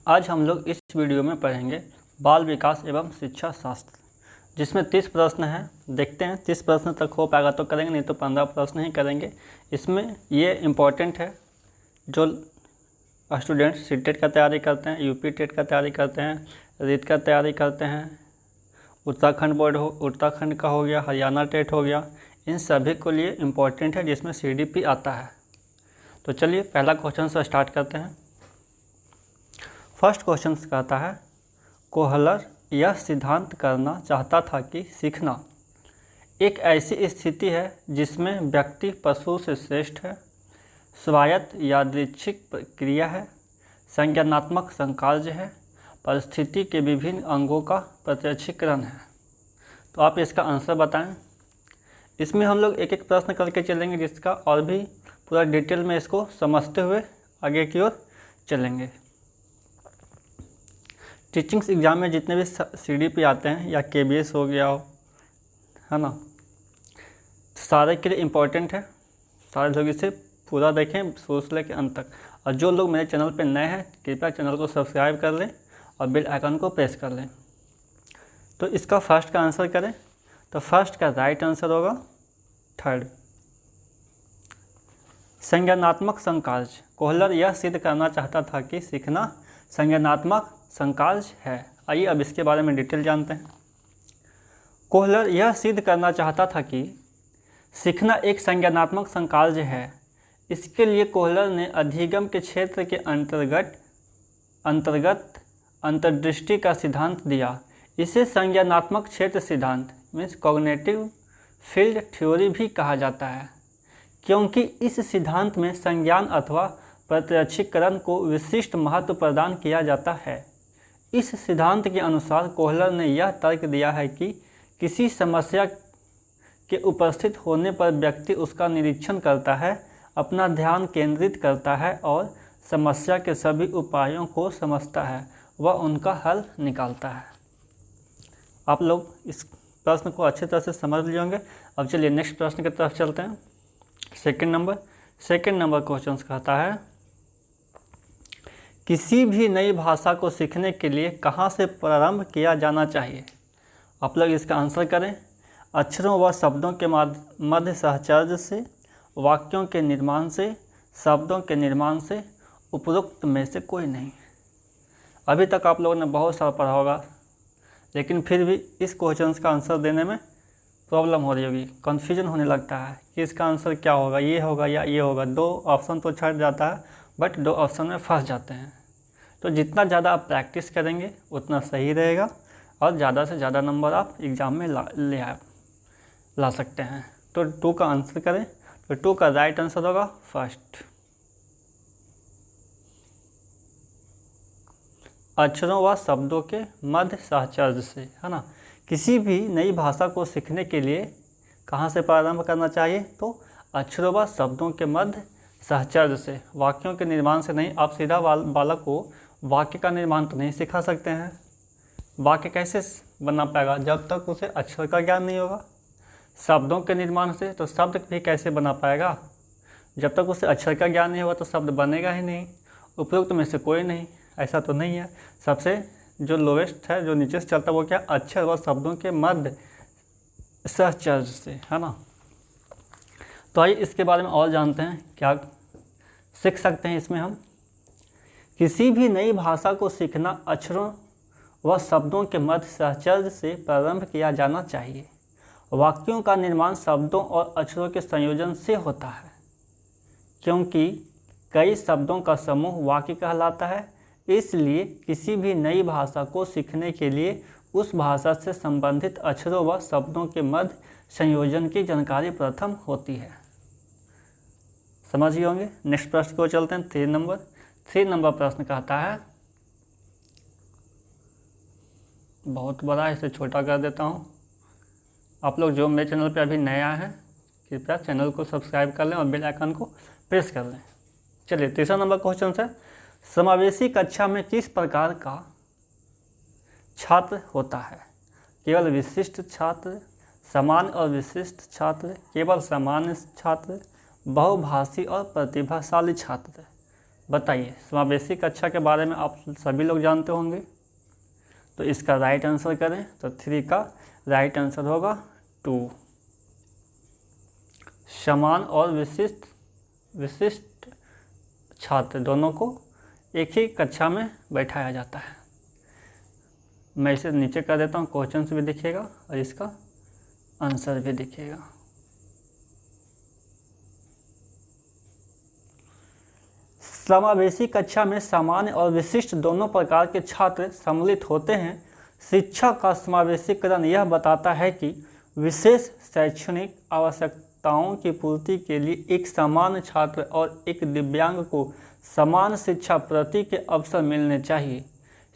आज हम लोग इस वीडियो में पढ़ेंगे बाल विकास एवं शिक्षा शास्त्र, जिसमें 30 प्रश्न हैं। देखते हैं 30 प्रश्न तक हो पाएगा तो करेंगे, नहीं तो 15 प्रश्न ही करेंगे। इसमें ये इम्पोर्टेंट है, जो स्टूडेंट सीटेट का तैयारी करते हैं, यूपी टेट का तैयारी करते हैं, रीट का तैयारी करते हैं, उत्तराखंड का हो गया, हरियाणा टेट हो गया, इन सभी के लिए इम्पोर्टेंट है, जिसमें CDP आता है। तो चलिए पहला क्वेश्चन से स्टार्ट करते हैं। फर्स्ट क्वेश्चन कहता है, कोहलर यह सिद्धांत करना चाहता था कि सीखना एक ऐसी स्थिति है जिसमें व्यक्ति पशु से श्रेष्ठ है, स्वायत्त यादृच्छिक क्रिया है, संज्ञानात्मक संकार्य है, परिस्थिति के विभिन्न अंगों का प्रत्यक्षीकरण है। तो आप इसका आंसर बताएं। इसमें हम लोग एक एक प्रश्न करके चलेंगे, जिसका और भी पूरा डिटेल में इसको समझते हुए आगे की ओर चलेंगे। टीचिंग्स एग्ज़ाम में जितने भी CDP आते हैं या KBS हो गया हो, है ना, सारे के लिए इम्पोर्टेंट है। सारे लोग इसे पूरा देखें शुरू से लेकर अंत तक। और जो लोग मेरे चैनल पर नए हैं, कृपया चैनल को सब्सक्राइब कर लें और बेल आइकन को प्रेस कर लें। तो इसका फर्स्ट का आंसर करें तो फर्स्ट का राइट आंसर होगा थर्ड, संज्ञानात्मक संकार्य। कोहलर यह सिद्ध करना चाहता था कि सीखना संज्ञानात्मक संकार्य है। आइए अब इसके बारे में डिटेल जानते हैं। कोहलर यह सिद्ध करना चाहता था कि सीखना एक संज्ञानात्मक संकार्य है। इसके लिए कोहलर ने अधिगम के क्षेत्र के अंतर्गत अंतर्दृष्टि का सिद्धांत दिया। इसे संज्ञानात्मक क्षेत्र सिद्धांत मीन्स कॉग्निटिव फील्ड थ्योरी भी कहा जाता है, क्योंकि इस सिद्धांत में संज्ञान अथवा प्रत्यक्षीकरण को विशिष्ट महत्व प्रदान किया जाता है। इस सिद्धांत के अनुसार कोहलर ने यह तर्क दिया है कि किसी समस्या के उपस्थित होने पर व्यक्ति उसका निरीक्षण करता है, अपना ध्यान केंद्रित करता है और समस्या के सभी उपायों को समझता है व उनका हल निकालता है। आप लोग इस प्रश्न को अच्छी तरह से समझ लिए होंगे। अब चलिए नेक्स्ट प्रश्न की तरफ चलते हैं। सेकंड नंबर क्वेश्चन कहता है, किसी भी नई भाषा को सीखने के लिए कहाँ से प्रारंभ किया जाना चाहिए? आप लोग इसका आंसर करें। अक्षरों व शब्दों के मध्य सहचर्य से, वाक्यों के निर्माण से, शब्दों के निर्माण से, उपरोक्त में से कोई नहीं। अभी तक आप लोगों ने बहुत सारा पढ़ा होगा, लेकिन फिर भी इस क्वेश्चन का आंसर देने में प्रॉब्लम हो रही होगी, कन्फ्यूजन होने लगता है कि इसका आंसर क्या होगा, ये होगा या ये होगा। 2 ऑप्शन तो छट जाता है, बट 2 ऑप्शन में फंस जाते हैं। तो जितना ज़्यादा आप प्रैक्टिस करेंगे उतना सही रहेगा और ज़्यादा से ज़्यादा नंबर आप एग्ज़ाम में ला सकते हैं। तो 2 का आंसर करें तो 2 का राइट आंसर होगा फर्स्ट। अक्षरों व शब्दों के मध्य सहचर्य से, है ना। किसी भी नई भाषा को सीखने के लिए कहाँ से प्रारंभ करना चाहिए? तो अक्षरों व शब्दों के मध्य सहचर्य से, वाक्यों के निर्माण से नहीं। आप सीधा बालक को वाक्य का निर्माण तो नहीं सिखा सकते हैं। वाक्य कैसे बना पाएगा जब तक उसे अक्षर का ज्ञान नहीं होगा। शब्दों के निर्माण से, तो शब्द भी कैसे बना पाएगा जब तक उसे अक्षर का ज्ञान नहीं होगा, तो शब्द बनेगा ही नहीं। उपयुक्त में से कोई नहीं, ऐसा तो नहीं है। सबसे जो लोएस्ट है, जो नीचे से चलता है, वो क्या? अक्षर व शब्दों के मध्य सहचर्य से, है ना। तो आइए इसके बारे में और जानते हैं, क्या सीख सकते हैं इसमें हम। किसी भी नई भाषा को सीखना अक्षरों व शब्दों के मध्य सहचर्य से प्रारंभ किया जाना चाहिए। वाक्यों का निर्माण शब्दों और अक्षरों के संयोजन से होता है, क्योंकि कई शब्दों का समूह वाक्य कहलाता है। इसलिए किसी भी नई भाषा को सीखने के लिए उस भाषा से संबंधित अक्षरों व शब्दों के मध्य संयोजन की जानकारी प्रथम होती है। समझ गए होंगे। नेक्स्ट प्रश्न को चलते हैं। 3 नंबर प्रश्न कहता है, बहुत बड़ा, इसे छोटा कर देता हूँ। आप लोग जो मेरे चैनल पे अभी नया है, कृपया चैनल को सब्सक्राइब कर लें और बेल आइकन को प्रेस कर लें। चलिए 3 नंबर क्वेश्चन है, समावेशी कक्षा में किस प्रकार का छात्र होता है? केवल विशिष्ट छात्र, सामान्य और विशिष्ट छात्र, केवल सामान्य छात्र, बहुभाषी और प्रतिभाशाली छात्र। बताइए, समावेशी कक्षा के बारे में आप सभी लोग जानते होंगे, तो इसका राइट आंसर करें तो 3 का राइट आंसर होगा 2। समान और विशिष्ट छात्र दोनों को एक ही कक्षा में बैठाया जाता है। मैं इसे नीचे कर देता हूँ, क्वेश्चन भी दिखेगा और इसका आंसर भी दिखेगा। समावेशी कक्षा में सामान्य और विशिष्ट दोनों प्रकार के छात्र सम्मिलित होते हैं। शिक्षा का समावेशीकरण यह बताता है कि विशेष शैक्षणिक आवश्यकताओं की पूर्ति के लिए एक सामान्य छात्र और एक दिव्यांग को समान शिक्षा प्रति के अवसर मिलने चाहिए।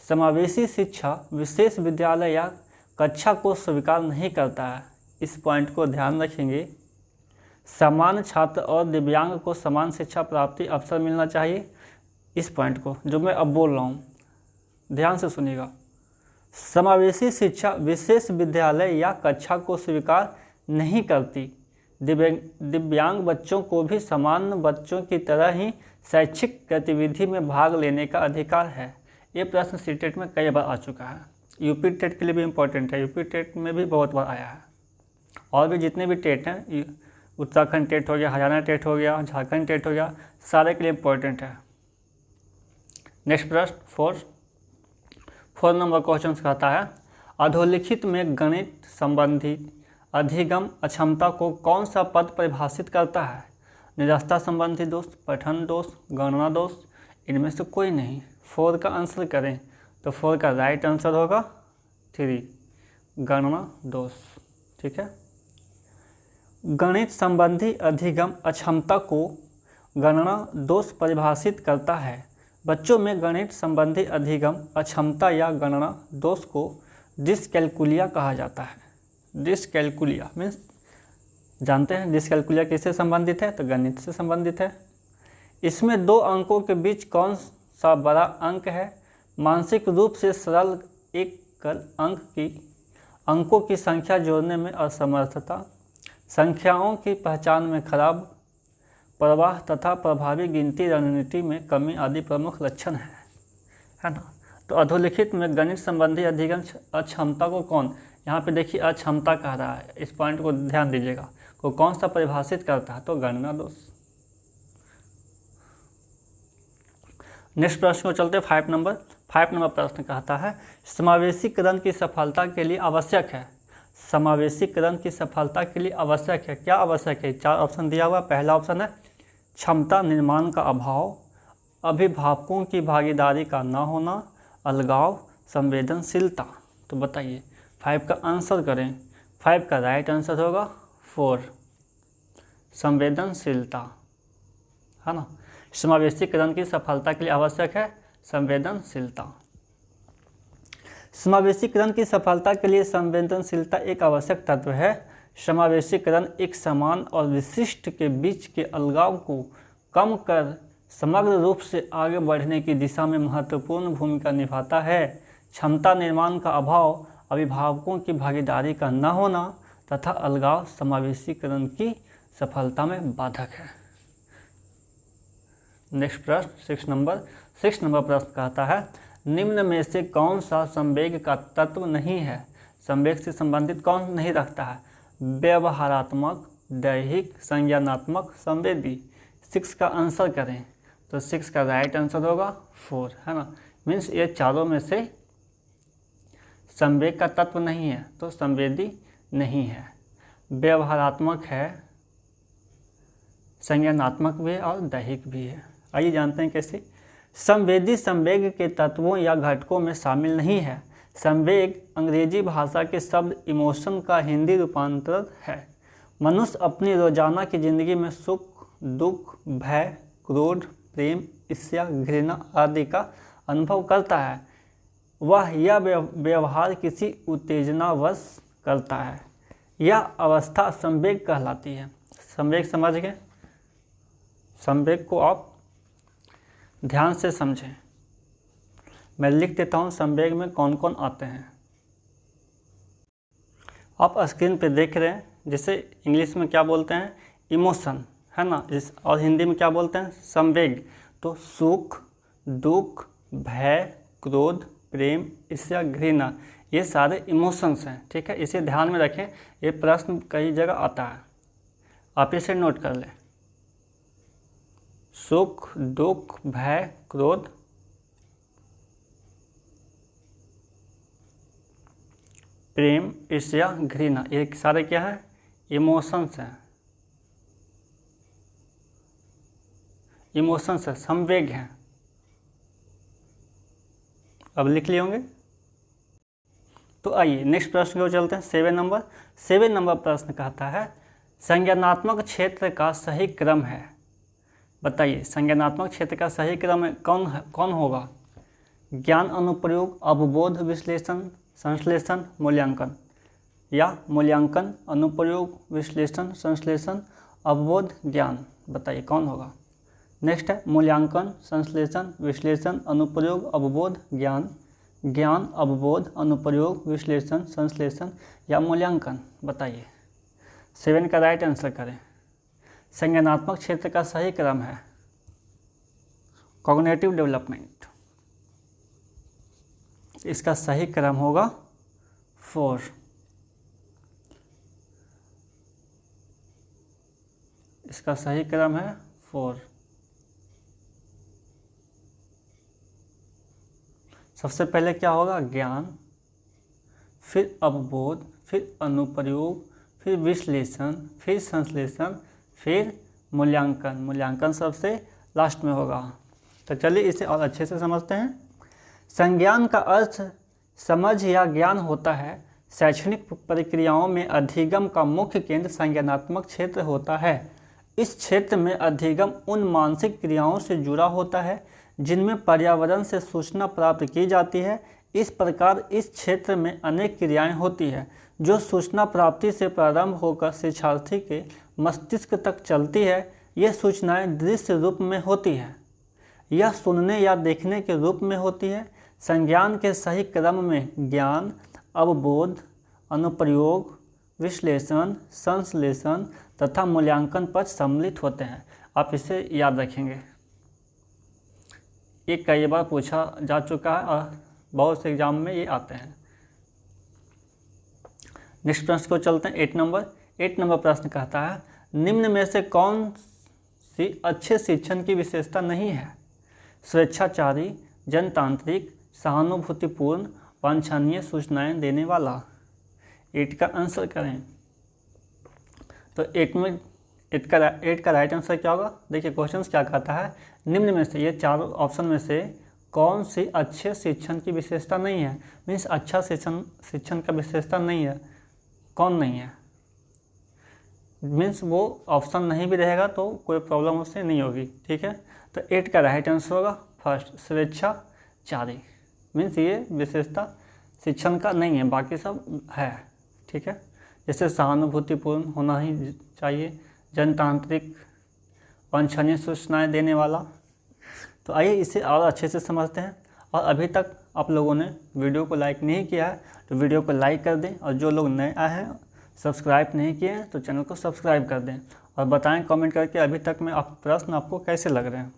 समावेशी शिक्षा विशेष विद्यालय या कक्षा को स्वीकार नहीं करता है। इस पॉइंट को ध्यान रखेंगे, समान छात्र और दिव्यांग को समान शिक्षा प्राप्ति अवसर मिलना चाहिए। इस पॉइंट को जो मैं अब बोल रहा हूँ ध्यान से सुनिएगा। समावेशी शिक्षा विशेष विद्यालय या कक्षा को स्वीकार नहीं करती। दिव्यांग बच्चों को भी सामान्य बच्चों की तरह ही शैक्षिक गतिविधि में भाग लेने का अधिकार है। ये प्रश्न सीटेट में कई बार आ चुका है, यूपी टेट के लिए भी इम्पोर्टेंट है, यूपी टेट में भी बहुत बार आया है, और भी जितने भी टेट हैं, उत्तराखंड टेट हो गया, हरियाणा टेट हो गया, झारखंड टेट हो गया, सारे के लिए इम्पोर्टेंट है। नेक्स्ट प्रश्न 4 नंबर क्वेश्चन कहता है, अधोलिखित में गणित संबंधी अधिगम अक्षमता को कौन सा पद परिभाषित करता है? निरस्ता संबंधी दोष, पठन दोष, गणना दोष, इनमें से कोई नहीं। 4 का आंसर करें तो 4 का राइट आंसर होगा 3, गणना दोष। ठीक है, गणित संबंधी अधिगम अक्षमता को गणना दोष परिभाषित करता है। बच्चों में गणित संबंधी अधिगम अक्षमता या गणना दोष को डिसकैलकुलिया कहा जाता है। डिसकैलकुलिया मीन्स जानते हैं डिसकैलकुलिया किससे संबंधित है? तो गणित से संबंधित है। इसमें 2 अंकों के बीच कौन सा बड़ा अंक है? मानसिक रूप से सरल एकल अंकों की संख्या जोड़ने में असमर्थता, संख्याओं की पहचान में खराब प्रवाह तथा प्रभावी गिनती रणनीति में कमी आदि प्रमुख लक्षण है ना। तो अधोलिखित में गणित संबंधी अधिगम अक्षमता को कौन, यहाँ पे देखिए अक्षमता कह रहा है, इस पॉइंट को ध्यान दीजिएगा, को कौन सा परिभाषित करता है? तो गणना दोष। नेक्स्ट प्रश्न को चलते 5 नंबर प्रश्न कहता है, समावेशीकरण की सफलता के लिए आवश्यक है। समावेशीकरण की सफलता के लिए आवश्यक है, क्या आवश्यक है? 4 ऑप्शन दिया हुआ। पहला ऑप्शन है क्षमता निर्माण का अभाव, अभिभावकों की भागीदारी का न होना, अलगाव, संवेदनशीलता। तो बताइए 5 का आंसर करें। 5 का राइट आंसर होगा 4, संवेदनशीलता, है ना। समावेशीकरण की सफलता के लिए आवश्यक है संवेदनशीलता। समावेशीकरण की सफलता के लिए संवेदनशीलता एक आवश्यक तत्व है। समावेशीकरण एक समान और विशिष्ट के बीच के अलगाव को कम कर समग्र रूप से आगे बढ़ने की दिशा में महत्वपूर्ण भूमिका निभाता है। क्षमता निर्माण का अभाव, अभिभावकों की भागीदारी का न होना तथा अलगाव समावेशीकरण की सफलता में बाधक है। नेक्स्ट प्रश्न 6 नंबर प्रश्न कहता है, निम्न में से कौन सा संवेग का तत्व नहीं है? संवेग से संबंधित कौन नहीं रखता है? व्यवहारात्मक, दैहिक, संज्ञानात्मक, संवेदी। 6 का आंसर करें तो 6 का राइट आंसर होगा 4, है ना। मीन्स ये चारों में से संवेग का तत्व नहीं है, तो संवेदी नहीं है। व्यवहारात्मक है, संज्ञानात्मक भी है और दैहिक भी है। आइए जानते हैं कैसे। संवेदी संवेग के तत्वों या घटकों में शामिल नहीं है। संवेग अंग्रेजी भाषा के शब्द इमोशन का हिंदी रूपांतरण है। मनुष्य अपनी रोजाना की जिंदगी में सुख, दुख, भय, क्रोध, प्रेम, ईर्ष्या, घृणा आदि का अनुभव करता है। वह यह व्यवहार किसी उत्तेजनावश करता है। यह अवस्था संवेग कहलाती है। संवेग समझ गए? संवेग को आप ध्यान से समझें। मैं लिख देता हूँ संवेग में कौन कौन आते हैं। आप स्क्रीन पे देख रहे हैं, जिसे इंग्लिश में क्या बोलते हैं? इमोशन, है ना। और हिंदी में क्या बोलते हैं? संवेग। तो सुख, दुख, भय, क्रोध, प्रेम, ईर्ष्या, घृणा, ये सारे इमोशंस हैं। ठीक है, इसे ध्यान में रखें, ये प्रश्न कई जगह आता है, आप इसे नोट कर लें। सुख, दुख, भय, क्रोध, प्रेम, ईर्ष्या, घृणा, ये सारे क्या है? इमोशंस हैं। इमोशंस है, संवेग हैं। अब लिख लिए होंगे। तो आइए नेक्स्ट प्रश्न की ओर चलते हैं। 7 नंबर प्रश्न कहता है संज्ञानात्मक क्षेत्र का सही क्रम है। बताइए संज्ञानात्मक क्षेत्र का सही क्रम कौन होगा? ज्ञान, अनुप्रयोग, अवबोध, विश्लेषण, संश्लेषण, मूल्यांकन, या मूल्यांकन, अनुप्रयोग, विश्लेषण, संश्लेषण, अवबोध, ज्ञान। बताइए कौन होगा? नेक्स्ट है मूल्यांकन, संश्लेषण, विश्लेषण, अनुप्रयोग, अवबोध, ज्ञान, ज्ञान, अवबोध, अनुप्रयोग, विश्लेषण, संश्लेषण या मूल्यांकन। बताइए 7 का राइट आंसर करें। संज्ञानात्मक क्षेत्र का सही क्रम है कॉग्निटिव डेवलपमेंट, इसका सही क्रम होगा 4। इसका सही क्रम है 4। सबसे पहले क्या होगा? ज्ञान, फिर अवबोध, फिर अनुप्रयोग, फिर विश्लेषण, फिर संश्लेषण, फिर मूल्यांकन। मूल्यांकन सबसे लास्ट में होगा। तो चलिए इसे और अच्छे से समझते हैं। संज्ञान का अर्थ समझ या ज्ञान होता है। शैक्षणिक प्रक्रियाओं में अधिगम का मुख्य केंद्र संज्ञानात्मक क्षेत्र होता है। इस क्षेत्र में अधिगम उन मानसिक क्रियाओं से जुड़ा होता है जिनमें पर्यावरण से सूचना प्राप्त की जाती है। इस प्रकार इस क्षेत्र में अनेक क्रियाएं होती हैं जो सूचना प्राप्ति से प्रारंभ होकर शिक्षार्थी के मस्तिष्क तक चलती है। ये सूचनाएं दृश्य रूप में होती हैं, यह सुनने या देखने के रूप में होती है। संज्ञान के सही क्रम में ज्ञान, अवबोध, अनुप्रयोग, विश्लेषण, संश्लेषण तथा मूल्यांकन पक्ष सम्मिलित होते हैं। आप इसे याद रखेंगे, ये कई बार पूछा जा चुका है और बहुत से एग्जाम में ये आते हैं। नेक्स्ट प्रश्न को चलते हैं 8 नंबर प्रश्न कहता है निम्न में से कौन सी अच्छे शिक्षण की विशेषता नहीं है? स्वेच्छाचारी, जनतांत्रिक, सहानुभूतिपूर्ण, वांछनीय सूचनाएं देने वाला। 8 का आंसर करें। तो 8 का राइट आंसर क्या होगा? देखिए क्वेश्चन क्या कहता है, निम्न में से, ये चारों ऑप्शन में से कौन सी अच्छे शिक्षण की विशेषता नहीं है? मीन्स अच्छा शिक्षण का विशेषता नहीं है, कौन नहीं है? मीन्स वो ऑप्शन नहीं भी रहेगा तो कोई प्रॉब्लम उससे नहीं होगी। ठीक है, तो 8 का राइट आंसर होगा फर्स्ट, स्वेच्छाचारी। मीन्स ये विशेषता शिक्षण का नहीं है, बाकी सब है। ठीक है, जैसे सहानुभूतिपूर्ण होना ही चाहिए, जनतांत्रिक, वांछनीय सूचनाएं देने वाला। तो आइए इसे और अच्छे से समझते हैं। और अभी तक आप लोगों ने वीडियो को लाइक नहीं किया है तो वीडियो को लाइक कर दें, और जो लोग नए आए हैं सब्सक्राइब नहीं किए हैं तो चैनल को सब्सक्राइब कर दें, और बताएं कमेंट करके अभी तक में प्रश्न आपको कैसे लग रहे हैं।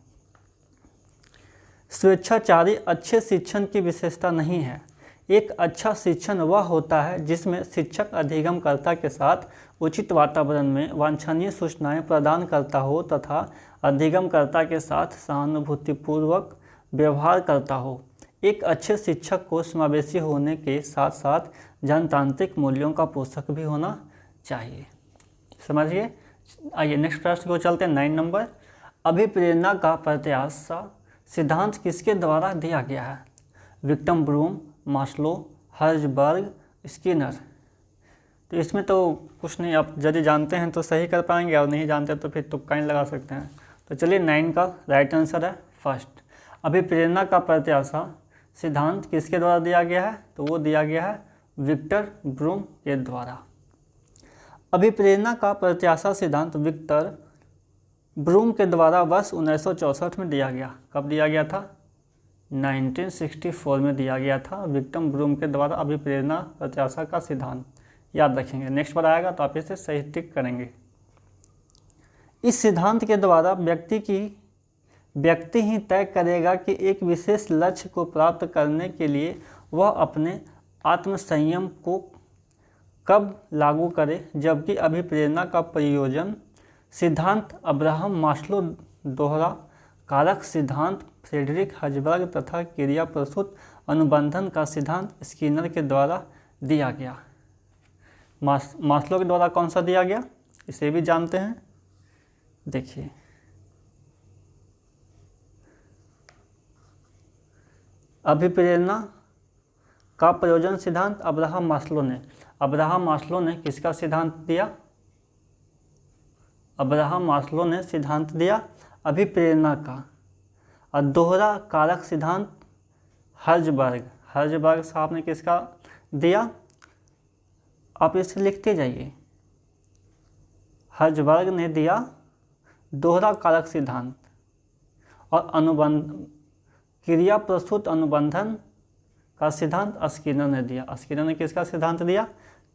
स्वेच्छाचारी अच्छे शिक्षण की विशेषता नहीं है। एक अच्छा शिक्षण वह होता है जिसमें शिक्षक अधिगमकर्ता के साथ उचित वातावरण में वांछनीय सूचनाएं प्रदान करता हो तथा अधिगमकर्ता के साथ सहानुभूतिपूर्वक व्यवहार करता हो। एक अच्छे शिक्षक को समावेशी होने के साथ साथ जनतांत्रिक मूल्यों का पोषक भी होना चाहिए। समझिए। आइए नेक्स्ट प्रश्न को चलते हैं 9 नंबर। अभिप्रेरणा का प्रत्याशा सिद्धांत किसके द्वारा दिया गया है? Victor Vroom, Maslow, Herzberg, Skinner. तो इसमें तो कुछ नहीं, आप यदि जानते हैं तो सही कर पाएंगे और नहीं जानते तो फिर तुक्का ही लगा सकते हैं। तो चलिए 9 का राइट आंसर है फर्स्ट। अभिप्रेरणा का प्रत्याशा सिद्धांत किसके द्वारा दिया गया है? तो वो दिया गया है विक्टर ब्रूम के द्वारा। अभिप्रेरणा का प्रत्याशा सिद्धांत विक्टर ब्रूम के द्वारा वर्ष 1964 में दिया गया। कब दिया गया था? 1964 में दिया गया था विक्टम ब्रूम के द्वारा अभिप्रेरणा प्रत्याशा का सिद्धांत। याद रखेंगे, नेक्स्ट बार आएगा तो आप इसे सही टिक करेंगे। इस सिद्धांत के द्वारा व्यक्ति की व्यक्ति ही तय करेगा कि एक विशेष लक्ष्य को प्राप्त करने के लिए वह अपने आत्मसंयम को कब लागू करे, जबकि अभिप्रेरणा का प्रयोजन सिद्धांत अब्राहम मास्लो, दोहरा कारक सिद्धांत फ्रेडरिक हर्ट्ज़बर्ग तथा क्रिया प्रसूत अनुबंधन का सिद्धांत स्किनर के द्वारा दिया गया। मास्लो के द्वारा कौन सा दिया गया, इसे भी जानते हैं। देखिए, अभिप्रेरणा का प्रयोजन सिद्धांत अब्राहम मास्लो ने किसका सिद्धांत दिया? अब्राहम मास्लो ने सिद्धांत दिया अभिप्रेरणा का। और दोहरा कारक सिद्धांत हर्ट्ज़बर्ग साहब ने किसका दिया? आप इसे लिखते जाइए। हर्ट्ज़बर्ग ने दिया दोहरा कारक सिद्धांत। और क्रिया प्रसूत अनुबंधन का सिद्धांत स्किनर ने दिया। स्किनर ने किसका सिद्धांत दिया?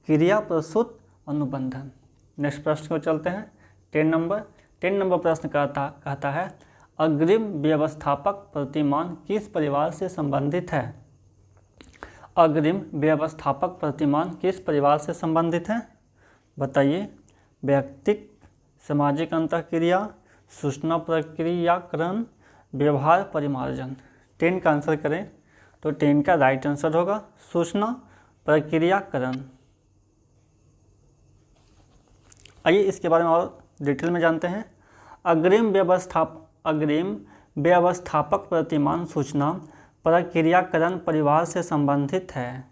क्रिया प्रसूत अनुबंधन। नेक्स्ट प्रश्न को चलते हैं। 10 नंबर प्रश्न कहता है अग्रिम व्यवस्थापक प्रतिमान किस परिवार से संबंधित है? अग्रिम व्यवस्थापक प्रतिमान किस परिवार से संबंधित है? बताइए। व्यक्तिक, सामाजिक अंतःक्रिया, सूचना प्रक्रियाकरण, व्यवहार परिमार्जन। 10 का आंसर करें तो 10 का राइट आंसर होगा सूचना प्रक्रियाकरण। आइए इसके बारे में और डिटेल में जानते हैं। अग्रिम व्यवस्थापक प्रतिमान सूचना प्रक्रियाकरण परिवार से संबंधित है।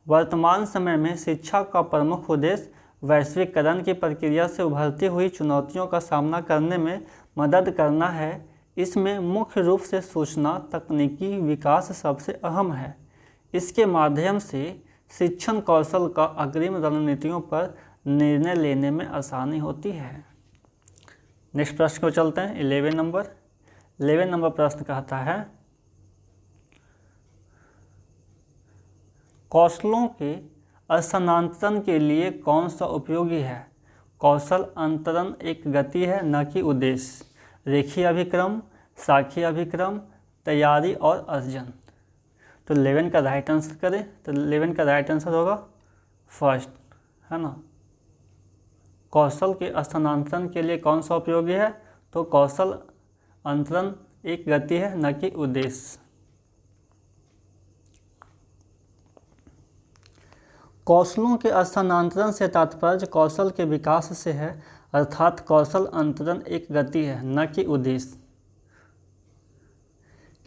वर्तमान समय में शिक्षा का प्रमुख उद्देश्य वैश्वीकरण की प्रक्रिया से उभरती हुई चुनौतियों का सामना करने में मदद करना है। इसमें मुख्य रूप से सूचना तकनीकी विकास सबसे अहम है। इसके माध्यम से शिक्षण कौशल का अग्रिम रणनीतियों पर निर्णय लेने में आसानी होती है। नेक्स्ट प्रश्न को चलते हैं। 11 नंबर प्रश्न कहता है कौशलों के स्थानांतरण के लिए कौन सा उपयोगी है? कौशल अंतरण एक गति है, न कि उद्देश्य। रेखीय अभिक्रम, शाखीय अभिक्रम, तैयारी और अर्जन। तो 11 का राइट आंसर करें तो 11 का राइट आंसर होगा फर्स्ट, है ना। कौशल के स्थानांतरण के लिए कौन सा उपयोगी है? तो कौशल अंतरण एक गति है, न कि उद्देश्य। कौशलों के स्थानांतरण से तात्पर्य कौशल के विकास से है, अर्थात कौशल अंतरण एक गति है, न कि उद्देश्य।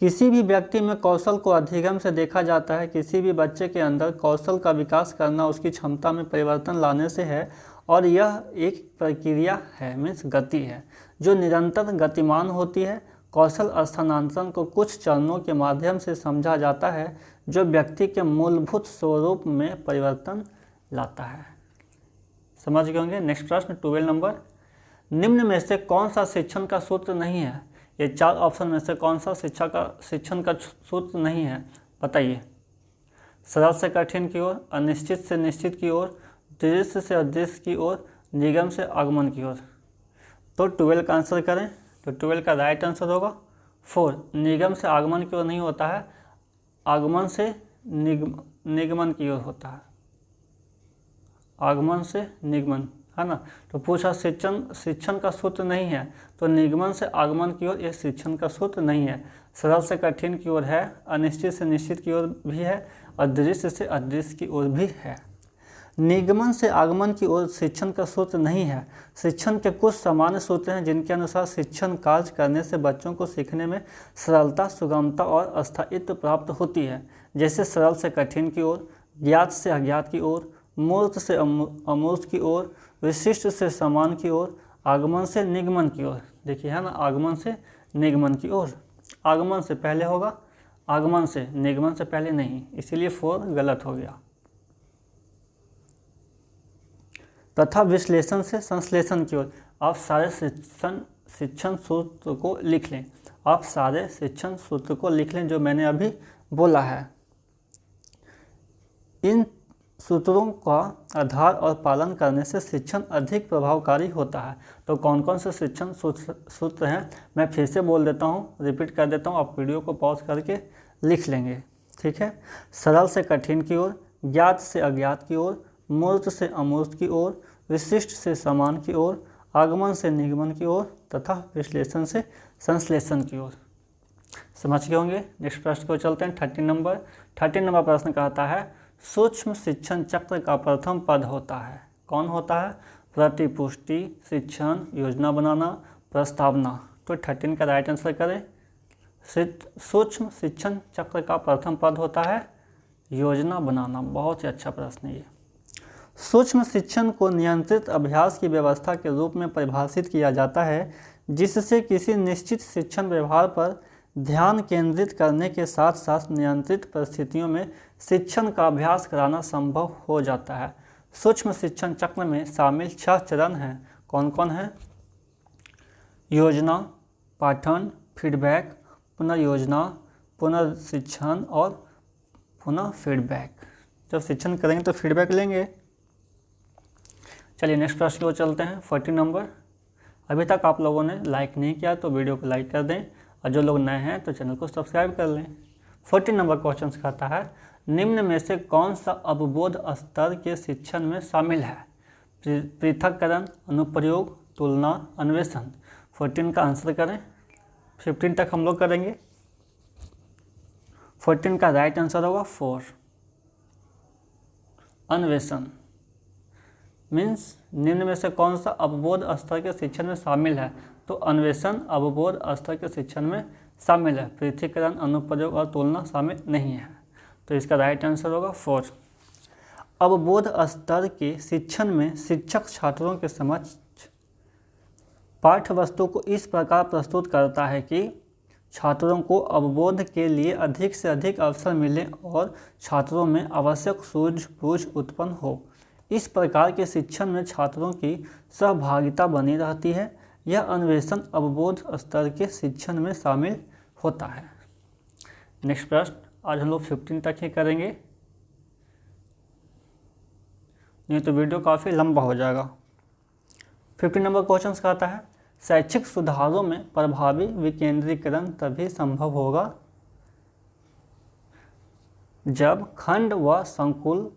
किसी भी व्यक्ति में कौशल को अधिगम से देखा जाता है। किसी भी बच्चे के अंदर कौशल का विकास करना उसकी क्षमता में परिवर्तन लाने से है, और यह एक प्रक्रिया है, मीन्स गति है, जो निरंतर गतिमान होती है। कौशल स्थानांतरण को कुछ चरणों के माध्यम से समझा जाता है, जो व्यक्ति के मूलभूत स्वरूप में परिवर्तन लाता है। समझ गए होंगे। नेक्स्ट प्रश्न 12 नंबर। निम्न में से कौन सा शिक्षण का सूत्र नहीं है? ये 4 ऑप्शन में से कौन सा शिक्षण का सूत्र नहीं है? बताइए। सरल से कठिन की ओर, अनिश्चित से निश्चित की ओर, दृश्य से अदृश्य की ओर, निगम से आगमन की ओर। तो 12 का आंसर करें तो 12 का राइट आंसर होगा 4। निगम से आगमन की ओर नहीं होता है, आगमन से निगमन की ओर होता है। आगमन से निगमन, है ना। तो पूछा शिक्षण का सूत्र नहीं है, तो निगमन से आगमन की ओर यह शिक्षण का सूत्र नहीं है। सरल से कठिन की ओर है, अनिश्चित से निश्चित की ओर भी है, और दृश्य से अदृश्य की ओर भी है। निगमन से आगमन की ओर शिक्षण का सूत्र नहीं है। शिक्षण के कुछ सामान्य सूत्र हैं जिनके अनुसार शिक्षण कार्य करने से बच्चों को सीखने में सरलता, सुगमता और अस्थायित्व प्राप्त होती है। जैसे सरल से कठिन की ओर, ज्ञात से अज्ञात की ओर, मूर्त से अमूर्त की ओर, विशिष्ट से समान की ओर, आगमन से निगमन की ओर। देखिए, है ना, आगमन से निगमन की ओर। आगमन से पहले होगा, आगमन से, निगमन से पहले नहीं, इसीलिए 4 गलत हो गया। तथा विश्लेषण से संश्लेषण की ओर। आप सारे शिक्षण सूत्र को लिख लें। आप सारे शिक्षण सूत्र को लिख लें जो मैंने अभी बोला है। इन सूत्रों का आधार और पालन करने से शिक्षण अधिक प्रभावकारी होता है। तो कौन कौन से शिक्षण सूत्र हैं, मैं फिर से बोल देता हूँ, रिपीट कर देता हूँ, आप वीडियो को पॉज करके लिख लेंगे, ठीक है। सरल से कठिन की ओर, ज्ञात से अज्ञात की ओर, मूर्त से अमूर्त की ओर, विशिष्ट से समान की ओर, आगमन से निगमन की ओर तथा विश्लेषण से संश्लेषण की ओर। समझ गए होंगे। नेक्स्ट प्रश्न को चलते हैं। 13 नंबर प्रश्न कहता है सूक्ष्म शिक्षण चक्र का प्रथम पद होता है। कौन होता है? प्रतिपुष्टि, शिक्षण, योजना बनाना, प्रस्तावना। तो 13 का राइट आंसर करें। सूक्ष्म शिक्षण चक्र का प्रथम पद होता है योजना बनाना। बहुत ही अच्छा प्रश्न है ये। सूक्ष्म शिक्षण को नियंत्रित अभ्यास की व्यवस्था के रूप में परिभाषित किया जाता है, जिससे किसी निश्चित शिक्षण व्यवहार पर ध्यान केंद्रित करने के साथ साथ नियंत्रित परिस्थितियों में शिक्षण का अभ्यास कराना संभव हो जाता है। सूक्ष्म शिक्षण चक्र में शामिल 6 चरण हैं। कौन कौन हैं? योजना, पाठन, फीडबैक, पुनर्योजना, पुनर्शिक्षण और पुनः फीडबैक। जब शिक्षण करेंगे तो फीडबैक लेंगे। चलिए नेक्स्ट प्रश्न को चलते हैं। 14 नंबर। अभी तक आप लोगों ने लाइक नहीं किया तो वीडियो को लाइक कर दें, और जो लोग नए हैं तो चैनल को सब्सक्राइब कर लें। 14 नंबर क्वेश्चन कहता है निम्न में से कौन सा अवबोध स्तर के शिक्षण में शामिल है? पृथक्करण, अनुप्रयोग, तुलना, अन्वेषण। 14 का आंसर करें। 15 तक हम लोग करेंगे। 14 का राइट आंसर होगा 4, अन्वेषण। मीन्स निम्न में से कौन सा अवबोध स्तर के शिक्षण में शामिल है? तो अन्वेषण अवबोध स्तर के शिक्षण में शामिल है। पृथक्करण, अनुप्रयोग और तुलना शामिल नहीं है। तो इसका राइट आंसर होगा 4। अवबोध स्तर के शिक्षण में शिक्षक छात्रों के समक्ष पाठ्य वस्तु को इस प्रकार प्रस्तुत करता है कि छात्रों को अवबोध के लिए अधिक से अधिक अवसर मिले और छात्रों में आवश्यक सूझबूझ उत्पन्न हो। इस प्रकार के शिक्षण में छात्रों की सहभागिता बनी रहती है। यह अन्वेषण अवबोध स्तर के शिक्षण में शामिल होता है। नेक्स्ट प्रश्न, आज हम लोग 15 तक ही करेंगे, नहीं तो वीडियो काफ़ी लंबा हो जाएगा। 15 नंबर क्वेश्चन कहता है शैक्षिक सुधारों में प्रभावी विकेंद्रीकरण तभी संभव होगा जब खंड व संकुल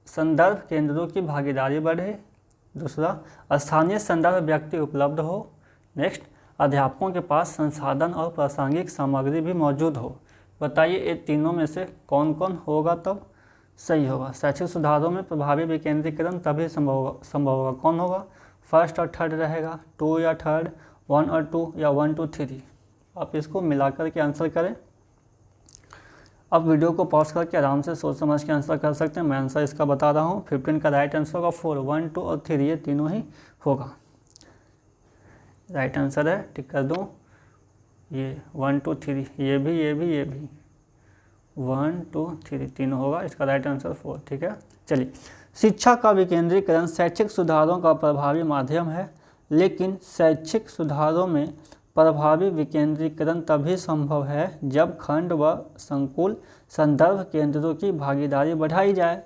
संदर्भ केंद्रों की भागीदारी बढ़े। दूसरा, स्थानीय संदर्भ व्यक्ति उपलब्ध हो। नेक्स्ट, अध्यापकों के पास संसाधन और प्रासंगिक सामग्री भी मौजूद हो। बताइए ये तीनों में से कौन कौन होगा तब सही होगा? शैक्षिक सुधारों में प्रभावी विकेंद्रीकरण तभी संभव होगा। कौन होगा? फर्स्ट और थर्ड रहेगा, 2 या थर्ड, 1 और 2 या 1 2 3। आप इसको मिलाकर के आंसर करें। अब वीडियो को पॉज करके आराम से सोच समझ के आंसर कर सकते हैं। मैं आंसर इसका बता रहा हूँ। 15 का राइट आंसर होगा 4, 1 2 और 3, ये तीनों ही होगा। राइट आंसर है, टिक कर दूँ। ये 1 2 3, ये भी 1 2 3 तीनों होगा। इसका राइट आंसर 4, ठीक है। चलिए, शिक्षा का विकेंद्रीकरण शैक्षिक सुधारों का प्रभावी माध्यम है, लेकिन शैक्षिक सुधारों में प्रभावी विकेंद्रीकरण तभी संभव है जब खंड व संकुल संदर्भ केंद्रों की भागीदारी बढ़ाई जाए।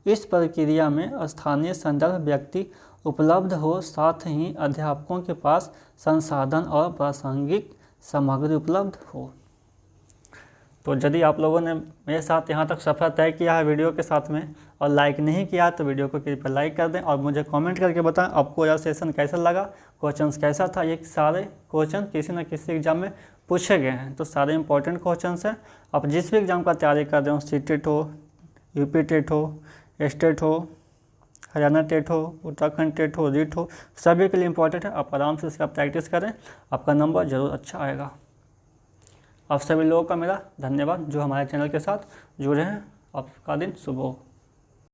इस प्रक्रिया में स्थानीय संदर्भ व्यक्ति उपलब्ध हो, साथ ही अध्यापकों के पास संसाधन और प्रासंगिक सामग्री उपलब्ध हो। तो यदि आप लोगों ने मेरे साथ यहाँ तक सफ़र तय किया है वीडियो के साथ में और लाइक नहीं किया तो वीडियो को कृपया लाइक कर दें और मुझे कमेंट करके बताएं आपको यह सेशन कैसा लगा, क्वेश्चंस कैसा था। ये सारे क्वेश्चन किसी न किसी एग्जाम में पूछे गए हैं, तो सारे इंपॉर्टेंट क्वेश्चंस हैं। आप जिस भी एग्ज़ाम का तैयारी कर रहे हो, सी टेट हो, यूपी टेट हो, स्टेट हो, हरियाणा टेट हो, उत्तराखंड टेट हो, रीट हो, सभी के लिए इंपॉर्टेंट है। आप आराम से इसका प्रैक्टिस करें, आपका नंबर ज़रूर अच्छा आएगा। आप सभी लोगों का मेरा धन्यवाद जो हमारे चैनल के साथ जुड़े हैं। आपका दिन शुभ हो।